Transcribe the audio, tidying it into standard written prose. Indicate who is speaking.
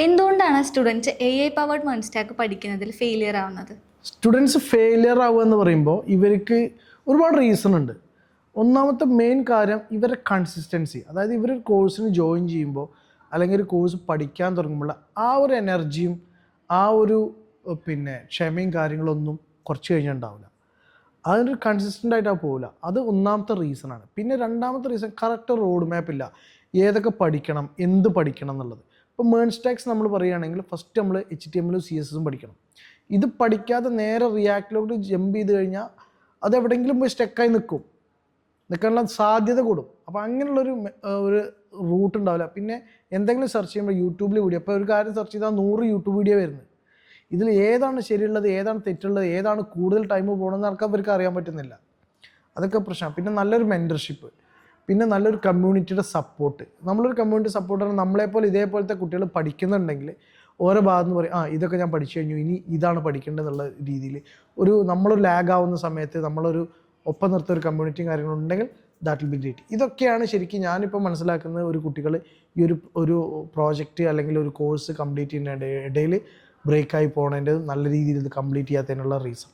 Speaker 1: എന്തുകൊണ്ടാണ് student AI powered MERN stack പഠിക്കുന്നതിൽ failure ആവുന്നത്?
Speaker 2: സ്റ്റുഡൻസ് ഫെയിലിയർ ആവുക എന്ന് പറയുമ്പോൾ ഇവർക്ക് ഒരുപാട് റീസൺ ഉണ്ട്. ഒന്നാമത്തെ മെയിൻ കാര്യം ഇവരുടെ കൺസിസ്റ്റൻസി. അതായത് ഇവരൊരു കോഴ്സിന് ജോയിൻ ചെയ്യുമ്പോൾ അല്ലെങ്കിൽ ഒരു കോഴ്സ് പഠിക്കാൻ തുടങ്ങുമ്പോൾ ആ ഒരു എനർജിയും ആ ഒരു ക്ഷമയും കാര്യങ്ങളൊന്നും കുറച്ച് കഴിഞ്ഞാൽ ഉണ്ടാവില്ല. അതിനൊരു കൺസിസ്റ്റൻ്റ് ആയിട്ടാണ് പോകില്ല. അത് ഒന്നാമത്തെ റീസണാണ്. പിന്നെ രണ്ടാമത്തെ റീസൺ കറക്റ്റ് റോഡ് മാപ്പ് ഇല്ല. ഏതൊക്കെ പഠിക്കണം, എന്ത് പഠിക്കണം എന്നുള്ളത്. ഇപ്പോൾ MERN സ്റ്റാക്സ് നമ്മൾ പറയുകയാണെങ്കിൽ ഫസ്റ്റ് നമ്മൾ HTML CSS പഠിക്കണം. ഇത് പഠിക്കാതെ നേരെ റിയാക്റ്റിലോട്ട് ജമ്പ് ചെയ്ത് കഴിഞ്ഞാൽ അത് എവിടെയെങ്കിലും പോയി സ്റ്റക്കായി നിൽക്കാനുള്ള സാധ്യത കൂടും. അപ്പോൾ അങ്ങനെയുള്ളൊരു ഒരു റൂട്ട് ഉണ്ടാവില്ല. പിന്നെ എന്തെങ്കിലും സെർച്ച് ചെയ്യുമ്പോൾ യൂട്യൂബിൽ വീഡിയോ, അപ്പോൾ ഒരു കാര്യം സെർച്ച് ചെയ്താൽ 100 യൂട്യൂബ് വീഡിയോ വരുന്നത്. ഇതിൽ ഏതാണ് ശരിയുള്ളത്, ഏതാണ് തെറ്റുള്ളത്, ഏതാണ് കൂടുതൽ ടൈം പോകണമെന്ന് അവർക്ക് അറിയാൻ പറ്റുന്നില്ല. അതൊക്കെ പ്രശ്നമാണ്. പിന്നെ നല്ലൊരു മെൻറ്റർഷിപ്പ്, പിന്നെ നല്ലൊരു കമ്മ്യൂണിറ്റിയുടെ സപ്പോർട്ട്. നമ്മളൊരു കമ്മ്യൂണിറ്റി സപ്പോർട്ടാണ്. നമ്മളെപ്പോലെ ഇതേപോലത്തെ കുട്ടികൾ പഠിക്കുന്നുണ്ടെങ്കിൽ ഓരോ ഭാഗത്ത് നിന്ന് പറയും, ഇതൊക്കെ ഞാൻ പഠിച്ചു കഴിഞ്ഞു, ഇനി ഇതാണ് പഠിക്കേണ്ടതെന്നുള്ള രീതിയിൽ നമ്മളൊരു ലാഗ് ആവുന്ന സമയത്ത് നമ്മളൊരു ഒപ്പം നിർത്തിയ ഒരു കമ്മ്യൂണിറ്റിയും കാര്യങ്ങളും ഉണ്ടെങ്കിൽ ദാറ്റ് വിൽ ബി ഗ്രേറ്റ്. ഇതൊക്കെയാണ് ശരിക്കും ഞാനിപ്പോൾ മനസ്സിലാക്കുന്നത് ഒരു കുട്ടികൾ ഈ ഒരു പ്രോജക്റ്റ് അല്ലെങ്കിൽ ഒരു കോഴ്സ് കംപ്ലീറ്റ് ചെയ്യുന്ന ഇടയിൽ ബ്രേക്കായി പോകണതിൻ്റെ നല്ല രീതിയിൽ ഇത് കംപ്ലീറ്റ് ചെയ്യാത്തതിനുള്ള റീസൺ.